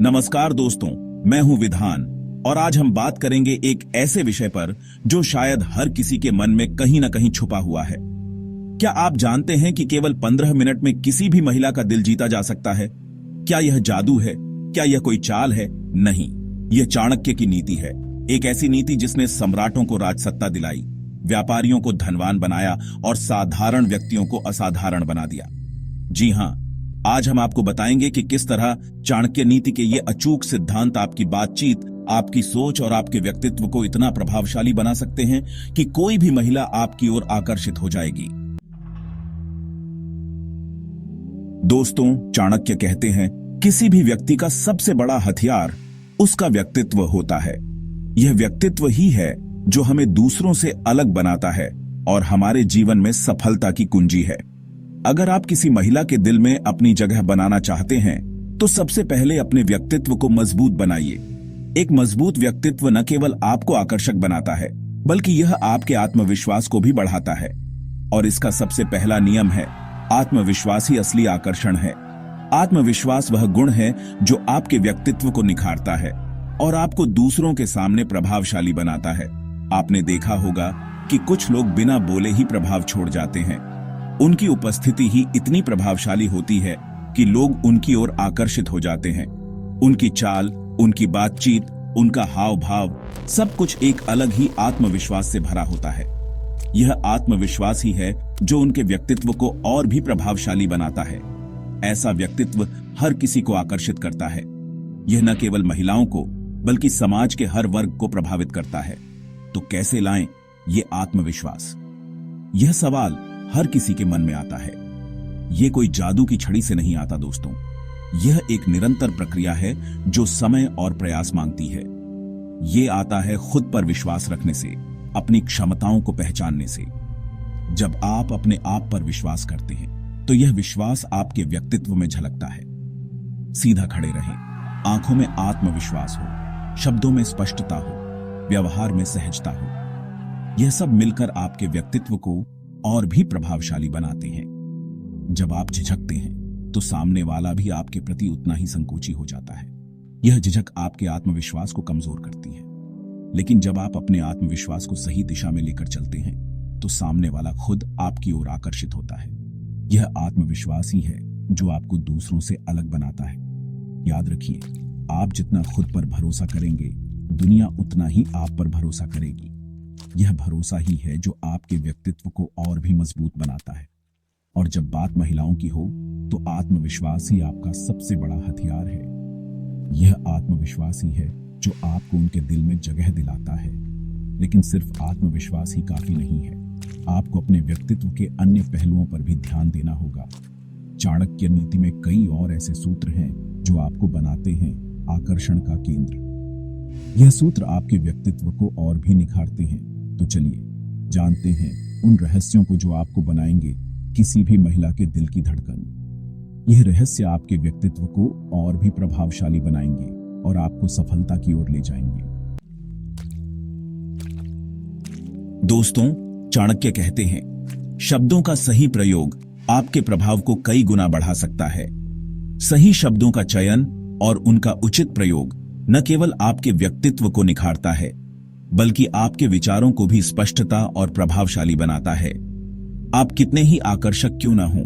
नमस्कार दोस्तों, मैं हूं विधान और आज हम बात करेंगे एक ऐसे विषय पर जो शायद हर किसी के मन में कहीं ना कहीं छुपा हुआ है। क्या आप जानते हैं कि केवल 15 मिनट में किसी भी महिला का दिल जीता जा सकता है? क्या यह जादू है? क्या यह कोई चाल है? नहीं, यह चाणक्य की नीति है। एक ऐसी नीति जिसने सम्राटों को राजसत्ता दिलाई, व्यापारियों को धनवान बनाया और साधारण व्यक्तियों को असाधारण बना दिया। जी हां, आज हम आपको बताएंगे कि किस तरह चाणक्य नीति के ये अचूक सिद्धांत आपकी बातचीत, आपकी सोच और आपके व्यक्तित्व को इतना प्रभावशाली बना सकते हैं कि कोई भी महिला आपकी ओर आकर्षित हो जाएगी। दोस्तों, चाणक्य कहते हैं, किसी भी व्यक्ति का सबसे बड़ा हथियार उसका व्यक्तित्व होता है। यह व्यक्तित्व ही है जो हमें दूसरों से अलग बनाता है और हमारे जीवन में सफलता की कुंजी है। अगर आप किसी महिला के दिल में अपनी जगह बनाना चाहते हैं तो सबसे पहले अपने व्यक्तित्व को मजबूत बनाइए। एक मजबूत व्यक्तित्व न केवल आपको आकर्षक बनाता है बल्कि यह आपके आत्मविश्वास को भी बढ़ाता है। और इसका सबसे पहला नियम है, आत्मविश्वास ही असली आकर्षण है। आत्मविश्वास वह गुण है जो आपके व्यक्तित्व को निखारता है और आपको दूसरों के सामने प्रभावशाली बनाता है। आपने देखा होगा कि कुछ लोग बिना बोले ही प्रभाव छोड़ जाते हैं। उनकी उपस्थिति ही इतनी प्रभावशाली होती है कि लोग उनकी ओर आकर्षित हो जाते हैं। उनकी चाल, उनकी बातचीत, उनका हाव भाव, सब कुछ एक अलग ही आत्मविश्वास से भरा होता है। यह आत्मविश्वास ही है जो उनके व्यक्तित्व को और भी प्रभावशाली बनाता है। ऐसा व्यक्तित्व हर किसी को आकर्षित करता है। यह न केवल महिलाओं को बल्कि समाज के हर वर्ग को प्रभावित करता है। तो कैसे लाएं ये आत्मविश्वास? यह सवाल हर किसी के मन में आता है। यह कोई जादू की छड़ी से नहीं आता दोस्तों। यह एक निरंतर प्रक्रिया है जो समय और प्रयास मांगती है। यह आता है खुद पर विश्वास रखने से, अपनी क्षमताओं को पहचानने से। जब आप अपने आप पर विश्वास करते हैं तो यह विश्वास आपके व्यक्तित्व में झलकता है। सीधा खड़े रहें, आंखों में आत्मविश्वास हो, शब्दों में स्पष्टता हो, व्यवहार में सहजता हो। यह सब मिलकर आपके व्यक्तित्व को और भी प्रभावशाली बनाते हैं। जब आप झिझकते हैं तो सामने वाला भी आपके प्रति उतना ही संकोची हो जाता है। यह झिझक आपके आत्मविश्वास को कमजोर करती है। लेकिन जब आप अपने आत्मविश्वास को सही दिशा में लेकर चलते हैं तो सामने वाला खुद आपकी ओर आकर्षित होता है। यह आत्मविश्वास ही है जो आपको दूसरों से अलग बनाता है। याद रखिए, आप जितना खुद पर भरोसा करेंगे, दुनिया उतना ही आप पर भरोसा करेगी। यह भरोसा ही है जो आपके व्यक्तित्व को और भी मजबूत बनाता है। और जब बात महिलाओं की हो तो आत्मविश्वास ही आपका सबसे बड़ा हथियार है। यह आत्मविश्वास ही है जो आपको उनके दिल में जगह दिलाता है। लेकिन सिर्फ आत्मविश्वास ही काफी नहीं है, आपको अपने व्यक्तित्व के अन्य पहलुओं पर भी ध्यान देना होगा। चाणक्य नीति में कई और ऐसे सूत्र हैं जो आपको बनाते हैं आकर्षण का केंद्र। यह सूत्र आपके व्यक्तित्व को और भी निखारते हैं। तो चलिए जानते हैं उन रहस्यों को जो आपको बनाएंगे किसी भी महिला के दिल की धड़कन। यह रहस्य आपके व्यक्तित्व को और भी प्रभावशाली बनाएंगे और आपको सफलता की ओर ले जाएंगे। दोस्तों, चाणक्य कहते हैं, शब्दों का सही प्रयोग आपके प्रभाव को कई गुना बढ़ा सकता है। सही शब्दों का चयन और उनका उचित प्रयोग न केवल आपके व्यक्तित्व को निखारता है बल्कि आपके विचारों को भी स्पष्टता और प्रभावशाली बनाता है। आप कितने ही आकर्षक क्यों ना हो,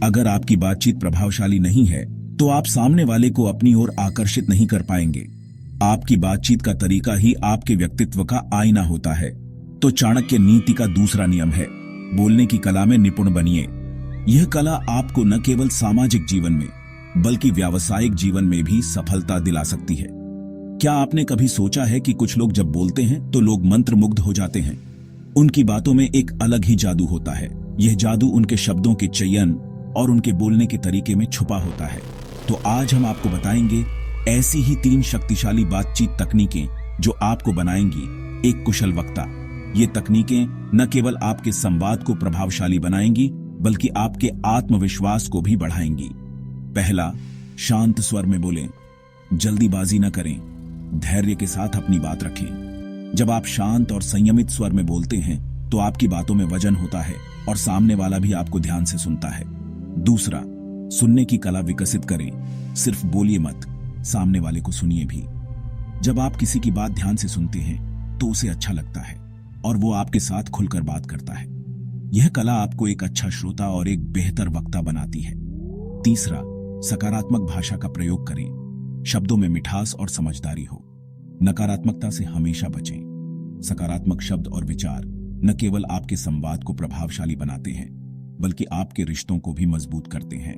अगर आपकी बातचीत प्रभावशाली नहीं है तो आप सामने वाले को अपनी ओर आकर्षित नहीं कर पाएंगे। आपकी बातचीत का तरीका ही आपके व्यक्तित्व का आईना होता है। तो चाणक्य नीति का दूसरा नियम है, बोलने की कला में निपुण बनिए। यह कला आपको न केवल सामाजिक जीवन में बल्कि व्यावसायिक जीवन में भी सफलता दिला सकती है। क्या आपने कभी सोचा है कि कुछ लोग जब बोलते हैं तो लोग मंत्रमुग्ध हो जाते हैं? उनकी बातों में एक अलग ही जादू होता है। यह जादू उनके शब्दों के चयन और उनके बोलने के तरीके में छुपा होता है। तो आज हम आपको बताएंगे ऐसी ही 3 शक्तिशाली बातचीत तकनीकें जो आपको बनाएंगी एक कुशल वक्ता। ये तकनीकें न केवल आपके संवाद को प्रभावशाली बनाएंगी बल्कि आपके आत्मविश्वास को भी बढ़ाएंगी। पहला, शांत स्वर में बोलें। जल्दीबाजी न करें, धैर्य के साथ अपनी बात रखें। जब आप शांत और संयमित स्वर में बोलते हैं तो आपकी बातों में वजन होता है और सामने वाला भी आपको ध्यान से सुनता है। दूसरा, सुनने की कला विकसित करें। सिर्फ बोलिए मत, सामने वाले को सुनिए भी। जब आप किसी की बात ध्यान से सुनते हैं तो उसे अच्छा लगता है और वो आपके साथ खुलकर बात करता है। यह कला आपको एक अच्छा श्रोता और एक बेहतर वक्ता बनाती है। तीसरा, सकारात्मक भाषा का प्रयोग करें। शब्दों में मिठास और समझदारी हो। नकारात्मकता से हमेशा बचें। सकारात्मक शब्द और विचार न केवल आपके संवाद को प्रभावशाली बनाते हैं बल्कि आपके रिश्तों को भी मजबूत करते हैं।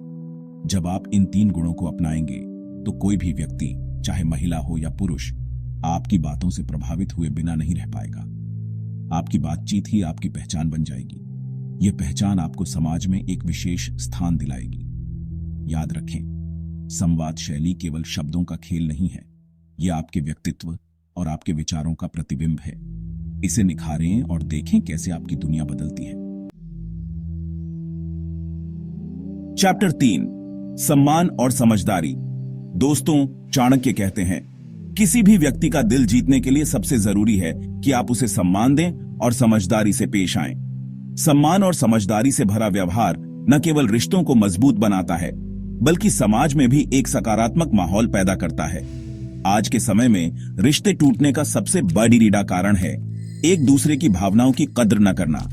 जब आप इन 3 गुणों को अपनाएंगे तो कोई भी व्यक्ति, चाहे महिला हो या पुरुष, आपकी बातों से प्रभावित हुए बिना नहीं रह पाएगा। आपकी बातचीत ही आपकी पहचान बन जाएगी। यह पहचान आपको समाज में एक विशेष स्थान दिलाएगी। याद रखें, संवाद शैली केवल शब्दों का खेल नहीं है, यह आपके व्यक्तित्व और आपके विचारों का प्रतिबिंब है। इसे निखारें और देखें कैसे आपकी दुनिया बदलती है। चैप्टर 3, सम्मान और समझदारी। दोस्तों, चाणक्य कहते हैं, किसी भी व्यक्ति का दिल जीतने के लिए सबसे जरूरी है कि आप उसे सम्मान दें और समझदारी से पेश आएं। सम्मान और समझदारी से भरा व्यवहार न केवल रिश्तों को मजबूत बनाता है बल्कि समाज में भी एक सकारात्मक माहौल पैदा करता है। आज के समय में रिश्ते टूटने का सबसे बड़ा कारण है एक दूसरे की भावनाओं की कद्र न करना।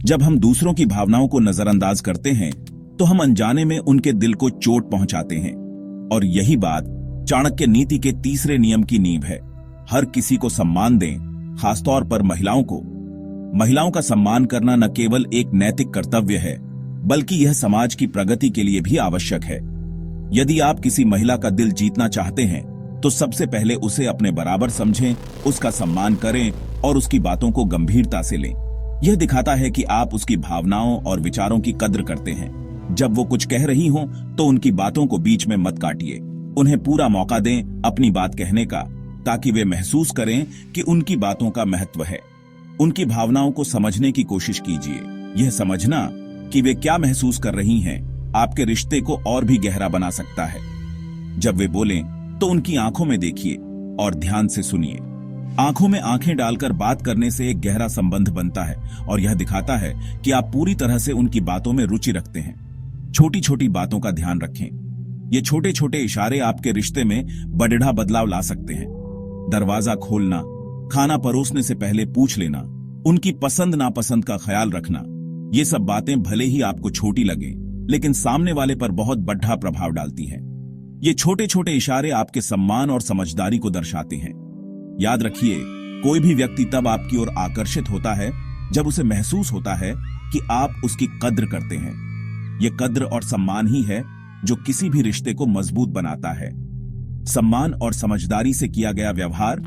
जब हम दूसरों की भावनाओं को नजरअंदाज करते हैं तो हम अनजाने में उनके दिल को चोट पहुंचाते हैं। और यही बात चाणक्य नीति के 3रे नियम की नींव है। हर किसी को सम्मान दें, खासतौर पर महिलाओं को। महिलाओं का सम्मान करना न केवल एक नैतिक कर्तव्य है बल्कि यह समाज की प्रगति के लिए भी आवश्यक है। यदि आप किसी महिला का दिल जीतना चाहते हैं तो सबसे पहले उसे अपने बराबर समझें, उसका सम्मान करें और उसकी बातों को गंभीरता से लें। यह दिखाता है कि आप उसकी भावनाओं और विचारों की कद्र करते हैं। जब वो कुछ कह रही हों तो उनकी बातों को बीच में मत काटिए। उन्हें पूरा मौका दें अपनी बात कहने का, ताकि वे महसूस करें कि उनकी बातों का महत्व है। उनकी भावनाओं को समझने की कोशिश कीजिए। यह समझना कि वे क्या महसूस कर रही हैं आपके रिश्ते को और भी गहरा बना सकता है। जब वे बोलें तो उनकी आंखों में देखिए और ध्यान से सुनिए। आंखों में आंखें डालकर बात करने से एक गहरा संबंध बनता है और यह दिखाता है कि आप पूरी तरह से उनकी बातों में रुचि रखते हैं। छोटी छोटी बातों का ध्यान रखें। ये छोटे छोटे इशारे आपके रिश्ते में बड़ा बदलाव ला सकते हैं। दरवाजा खोलना, खाना परोसने से पहले पूछ लेना, उनकी पसंद नापसंद का ख्याल रखना, ये सब बातें भले ही आपको छोटी लगे लेकिन सामने वाले पर बहुत बड़ा प्रभाव डालती हैं। ये छोटे छोटे इशारे आपके सम्मान और समझदारी को दर्शाते हैं। याद रखिए, कोई भी व्यक्ति तब आपकी ओर आकर्षित होता है जब उसे महसूस होता है कि आप उसकी कद्र करते हैं। ये कद्र और सम्मान ही है जो किसी भी रिश्ते को मजबूत बनाता है। सम्मान और समझदारी से किया गया व्यवहार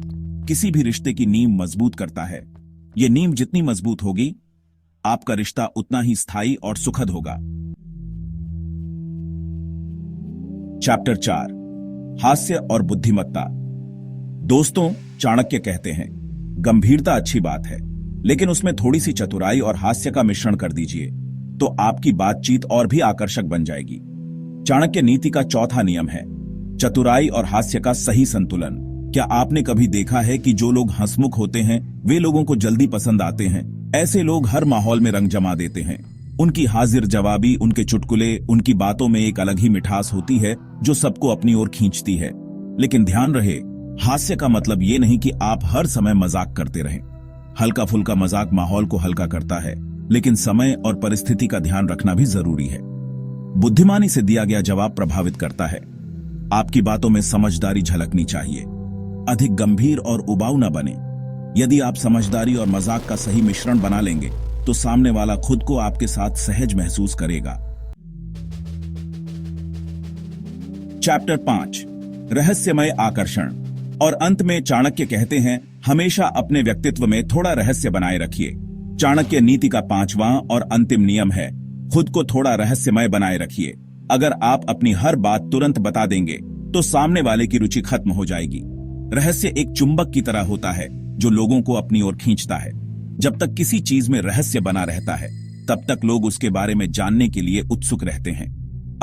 किसी भी रिश्ते की नींव मजबूत करता है। ये नींव जितनी मजबूत होगी, आपका रिश्ता उतना ही स्थायी और सुखद होगा। चैप्टर 4, हास्य और बुद्धिमत्ता। दोस्तों, चाणक्य कहते हैं, गंभीरता अच्छी बात है लेकिन उसमें थोड़ी सी चतुराई और हास्य का मिश्रण कर दीजिए तो आपकी बातचीत और भी आकर्षक बन जाएगी। चाणक्य नीति का 4था नियम है चतुराई और हास्य का सही संतुलन। क्या आपने कभी देखा है कि जो लोग हंसमुख होते हैं वे लोगों को जल्दी पसंद आते हैं? ऐसे लोग हर माहौल में रंग जमा देते हैं। उनकी हाजिर जवाबी, उनके चुटकुले, उनकी बातों में एक अलग ही मिठास होती है जो सबको अपनी ओर खींचती है। लेकिन ध्यान रहे, हास्य का मतलब ये नहीं कि आप हर समय मजाक करते रहें। हल्का फुल्का मजाक माहौल को हल्का करता है, लेकिन समय और परिस्थिति का ध्यान रखना भी जरूरी है। बुद्धिमानी से दिया गया जवाब प्रभावित करता है। आपकी बातों में समझदारी झलकनी चाहिए। अधिक गंभीर और उबाऊ न बने। यदि आप समझदारी और मजाक का सही मिश्रण बना लेंगे तो सामने वाला खुद को आपके साथ सहज महसूस करेगा। चैप्टर 5, रहस्यमय आकर्षण। और अंत में चाणक्य कहते हैं, हमेशा अपने व्यक्तित्व में थोड़ा रहस्य बनाए रखिए। चाणक्य नीति का 5वां और अंतिम नियम है, खुद को थोड़ा रहस्यमय बनाए रखिए। अगर आप अपनी हर बात तुरंत बता देंगे तो सामने वाले की रुचि खत्म हो जाएगी। रहस्य एक चुंबक की तरह होता है जो लोगों को अपनी ओर खींचता है। जब तक किसी चीज में रहस्य बना रहता है तब तक लोग उसके बारे में जानने के लिए उत्सुक रहते हैं।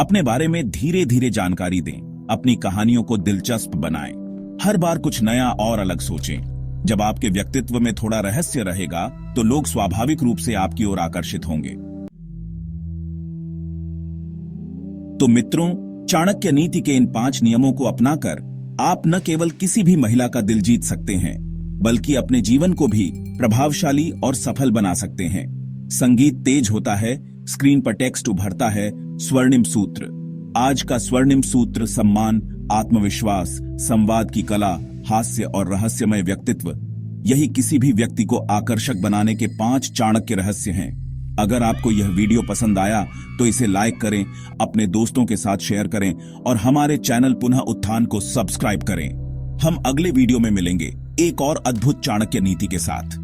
अपने बारे में धीरे धीरे जानकारी दें, अपनी कहानियों को दिलचस्प बनाएं, हर बार कुछ नया और अलग सोचें। जब आपके व्यक्तित्व में थोड़ा रहस्य रहेगा तो लोग स्वाभाविक रूप से आपकी ओर आकर्षित होंगे। तो मित्रों, चाणक्य नीति के इन 5 नियमों को अपनाकर आप न केवल किसी भी महिला का दिल जीत सकते हैं, बल्कि अपने जीवन को भी प्रभावशाली और सफल बना सकते हैं। संगीत तेज होता है, स्क्रीन पर टेक्स्ट उभरता है। स्वर्णिम सूत्र। आज का स्वर्णिम सूत्र सम्मान, आत्मविश्वास, संवाद की कला, हास्य और रहस्यमय व्यक्तित्व। यही किसी भी व्यक्ति को आकर्षक बनाने के 5 चाणक्य रहस्य हैं। अगर आपको यह वीडियो पसंद आया तो इसे लाइक करें, अपने दोस्तों के साथ शेयर करें और हमारे चैनल पुनः उत्थान को सब्सक्राइब करें। हम अगले वीडियो में मिलेंगे एक और अद्भुत चाणक्य नीति के साथ।